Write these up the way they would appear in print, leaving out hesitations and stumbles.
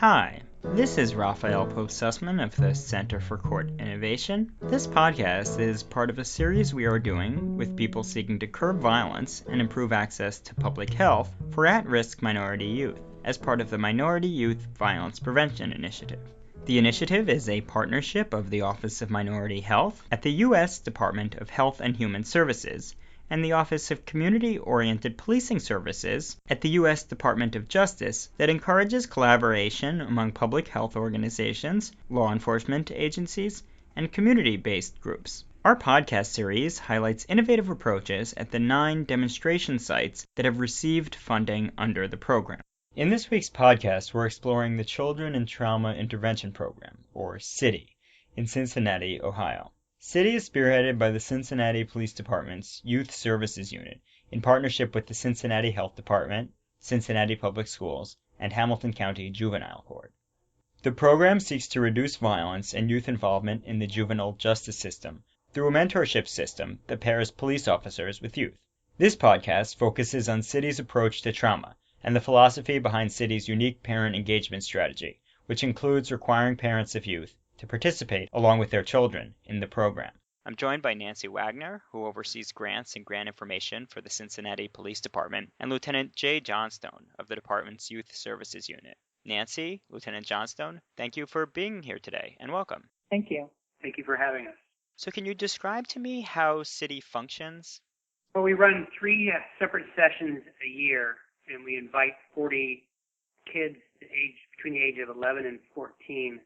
Hi, this is Raphael Pope-Sussman of the Center for Court Innovation. This podcast is part of a series we are doing with people seeking to curb violence and improve access to public health for at-risk minority youth as part of the Minority Youth Violence Prevention Initiative. The initiative is a partnership of the Office of Minority Health at the U.S. Department of Health and Human Services and the Office of Community-Oriented Policing Services at the U.S. Department of Justice that encourages collaboration among public health organizations, law enforcement agencies, and community-based groups. Our podcast series highlights innovative approaches at the 9 demonstration sites that have received funding under the program. In this week's podcast, we're exploring the Children in Trauma Intervention Program, or CITI, in Cincinnati, Ohio. CITI is spearheaded by the Cincinnati Police Department's Youth Services Unit in partnership with the Cincinnati Health Department, Cincinnati Public Schools, and Hamilton County Juvenile Court. The program seeks to reduce violence and youth involvement in the juvenile justice system through a mentorship system that pairs police officers with youth. This podcast focuses on CITI's approach to trauma and the philosophy behind CITI's unique parent engagement strategy, which includes requiring parents of youth to participate along with their children in the program. I'm joined by Nancy Wagner, who oversees grants and grant information for the Cincinnati Police Department, and Lieutenant Jay Johnstone of the department's Youth Services Unit. Nancy, Lieutenant Johnstone, thank you for being here today, and welcome. Thank you. Thank you for having us. So can you describe to me how CITI functions? Well, we run 3 separate sessions a year, and we invite 40 kids between the age of 11 and 14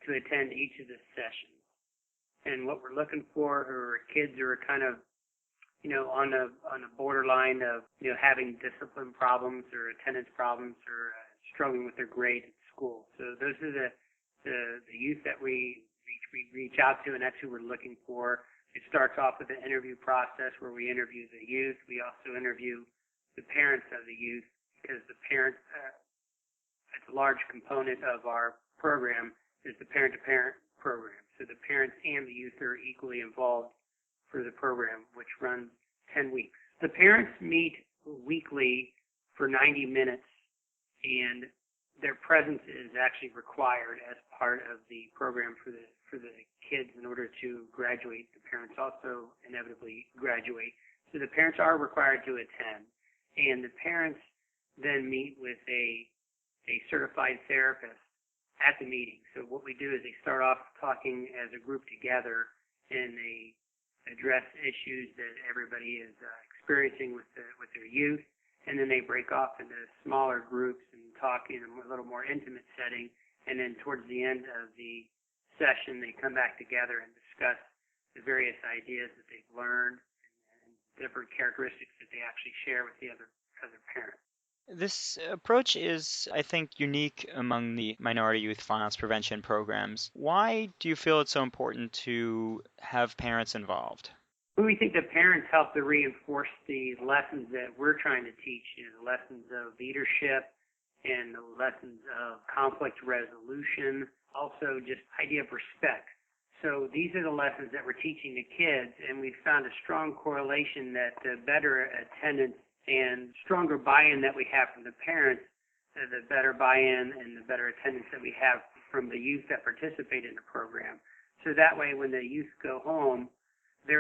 to attend each of the sessions. And what we're looking for are kids who are kind of, on a borderline of, having discipline problems or attendance problems or struggling with their grades at school. So those are the youth that we reach out to, and that's who we're looking for. It starts off with an interview process where we interview the youth. We also interview the parents of the youth because the parents, it's a large component of our program, is the parent-to-parent program. So the parents and the youth are equally involved for the program, which runs 10 weeks. The parents meet weekly for 90 minutes, and their presence is actually required as part of the program for the kids in order to graduate. The parents also inevitably graduate. So the parents are required to attend, and the parents then meet with a certified therapist at the meeting. So what we do is they start off talking as a group together, and they address issues that everybody is experiencing with their youth, and then they break off into smaller groups and talk in a little more intimate setting, and then towards the end of the session they come back together and discuss the various ideas that they've learned and different characteristics that they actually share with the other parents. This approach is, I think, unique among the minority youth violence prevention programs. Why do you feel it's so important to have parents involved? Well, we think that parents help to reinforce the lessons that we're trying to teach, the lessons of leadership and the lessons of conflict resolution, also just idea of respect. So these are the lessons that we're teaching the kids, and we've found a strong correlation that the better attendance and stronger buy-in that we have from the parents, the better buy-in and the better attendance that we have from the youth that participate in the program. So that way, when the youth go home, the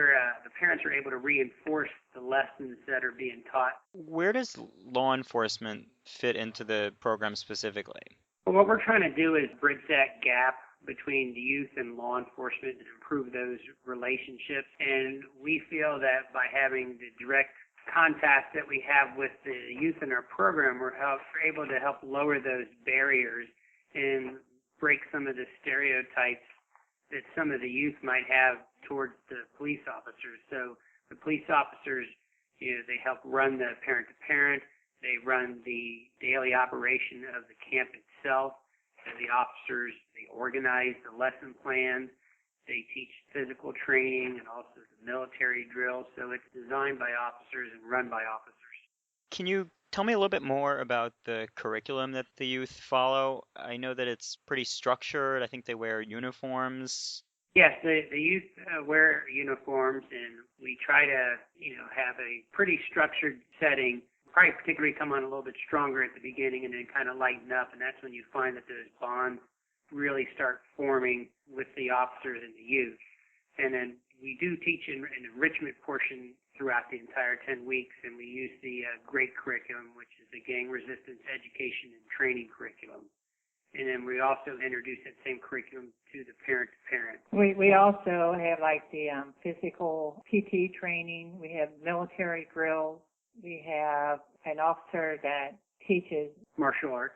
parents are able to reinforce the lessons that are being taught. Where does law enforcement fit into the program specifically? Well, what we're trying to do is bridge that gap between the youth and law enforcement and improve those relationships. And we feel that by having the direct contact that we have with the youth in our program, we're able to help lower those barriers and break some of the stereotypes that some of the youth might have towards the police officers. So the police officers, they help run the parent-to-parent, they run the daily operation of the camp itself, and the officers, they organize the lesson plans, they teach physical training and also the military drills. So it's designed by officers and run by officers. Can you tell me a little bit more about the curriculum that the youth follow? I know that it's pretty structured. I think they wear uniforms. Yes, the youth wear uniforms, and we try to, have a pretty structured setting probably particularly come on a little bit stronger at the beginning and then kind of lighten up, and that's when you find that those bonds really start forming with the officers and the youth. And then we do teach an enrichment portion throughout the entire 10 weeks, and we use the GREAT curriculum, which is the Gang Resistance Education and Training curriculum. And then we also introduce that same curriculum to the parent-to-parent. We also have like the physical PT training. We have military drills. We have an officer that teaches martial arts.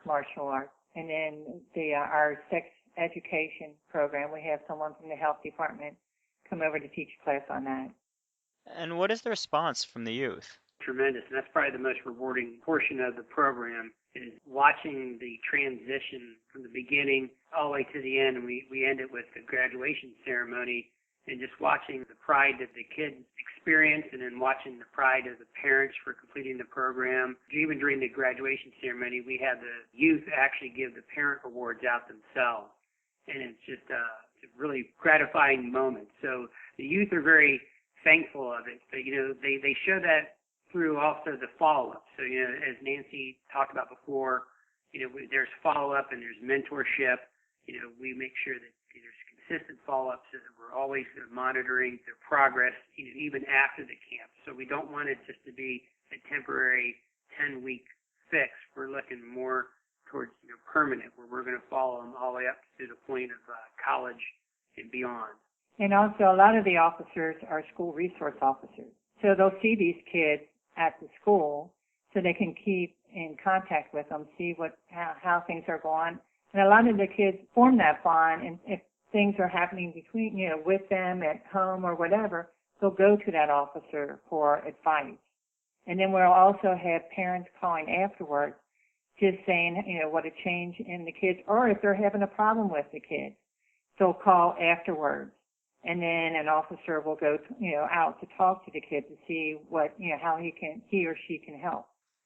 And then our sex education program, we have someone from the health department come over to teach a class on that. And what is the response from the youth? Tremendous, and that's probably the most rewarding portion of the program, is watching the transition from the beginning all the way to the end. And we end it with the graduation ceremony, and just watching the pride that the kids experience, and then watching the pride of the parents for completing the program. Even during the graduation ceremony, we have the youth actually give the parent awards out themselves, and it's just a really gratifying moment. So the youth are very thankful of it, but they show that through also the follow-up. So as Nancy talked about before, there's follow-up and there's mentorship. We make sure that there's consistent follow-up so that we're always monitoring their progress, even after the camp. So we don't want it just to be a temporary 10-week fix. We're looking more towards permanent, where we're going to follow them all the way up to the point of college and beyond. And also, a lot of the officers are school resource officers. So they'll see these kids at the school so they can keep in contact with them, see how things are going. And a lot of the kids form that bond, and if things are happening between, with them at home or whatever, they'll go to that officer for advice. And then we'll also have parents calling afterwards, just saying, what a change in the kids, or if they're having a problem with the kids, they'll call afterwards. And then an officer will go, out to talk to the kid to see how he or she can help.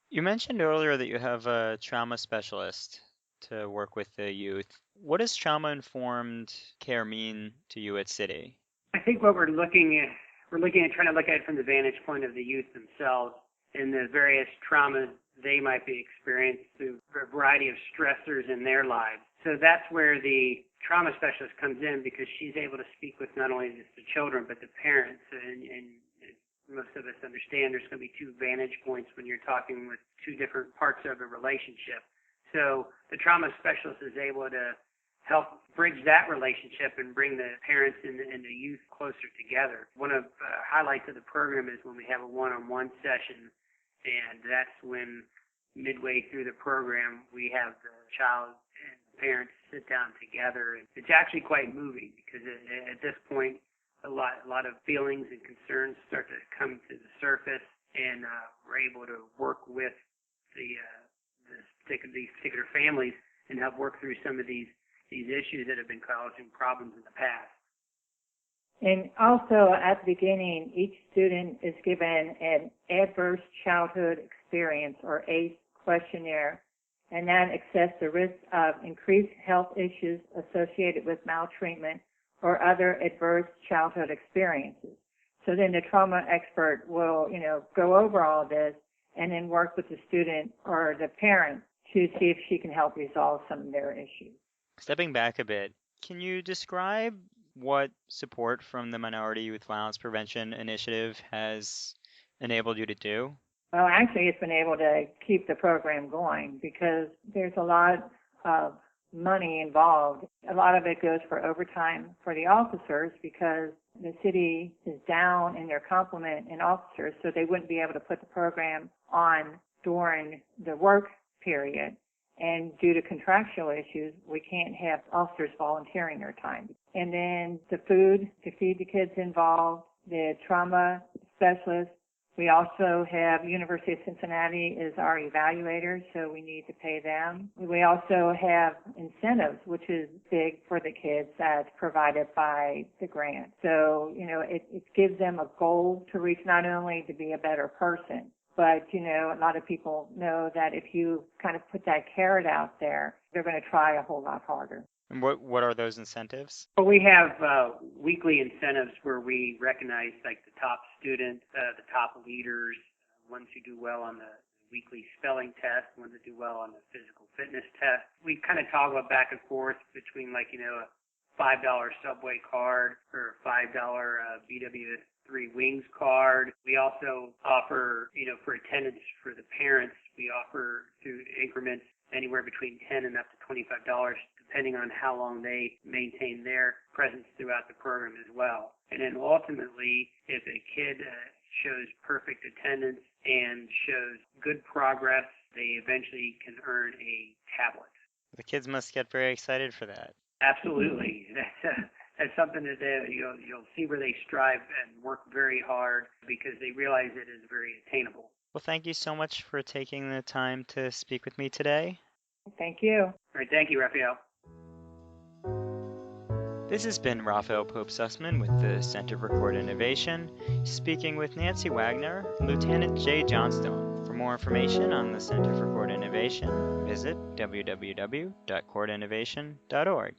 You mentioned earlier that you have a trauma specialist to work with the youth. What does trauma-informed care mean to you at CITI? I think what we're looking at trying to look at it from the vantage point of the youth themselves and the various traumas they might be experiencing through a variety of stressors in their lives. So that's where the trauma specialist comes in, because she's able to speak with not only just the children but the parents. And most of us understand there's going to be two vantage points when you're talking with two different parts of a relationship. So the trauma specialist is able to help bridge that relationship and bring the parents and the youth closer together. One of the highlights of the program is when we have a one-on-one session, and that's when midway through the program we have the child and the parents sit down together. It's actually quite moving, because at this point a lot of feelings and concerns start to come to the surface, and we're able to work with these particular families and help work through some of these issues that have been causing problems in the past. And also at the beginning, each student is given an adverse childhood experience, or ACE questionnaire, and that assesses the risk of increased health issues associated with maltreatment or other adverse childhood experiences. So then the trauma expert will, go over all this and then work with the student or the parent to see if she can help resolve some of their issues. Stepping back a bit, can you describe what support from the Minority Youth Violence Prevention Initiative has enabled you to do? Well, actually, it's been able to keep the program going because there's a lot of money involved. A lot of it goes for overtime for the officers because the city is down in their complement in officers, so they wouldn't be able to put the program on during the work period. And due to contractual issues, we can't have officers volunteering their time. And then the food to feed the kids involved, the trauma specialists. We also have University of Cincinnati is our evaluator, so we need to pay them. We also have incentives, which is big for the kids, that's provided by the grant. So, it gives them a goal to reach, not only to be a better person, but, a lot of people know that if you kind of put that carrot out there, they're going to try a whole lot harder. And what are those incentives? Well, we have weekly incentives where we recognize like the top students, the top leaders, ones who do well on the weekly spelling test, the ones that do well on the physical fitness test. We kind of toggle back and forth between a $5 Subway card or a $5 BW3 Wings card. We also offer, for attendance for the parents, we offer through increments anywhere between $10 and up to $25, depending on how long they maintain their presence throughout the program as well. And then ultimately, if a kid shows perfect attendance and shows good progress, they eventually can earn a tablet. The kids must get very excited for that. Absolutely. That's something that you'll see where they strive and work very hard because they realize it is very attainable. Well, thank you so much for taking the time to speak with me today. Thank you. All right, thank you, Raphael. This has been Raphael Pope Sussman with the Center for Court Innovation, speaking with Nancy Wagner, Lieutenant Jay Johnstone. For more information on the Center for Court Innovation, visit www.courtinnovation.org.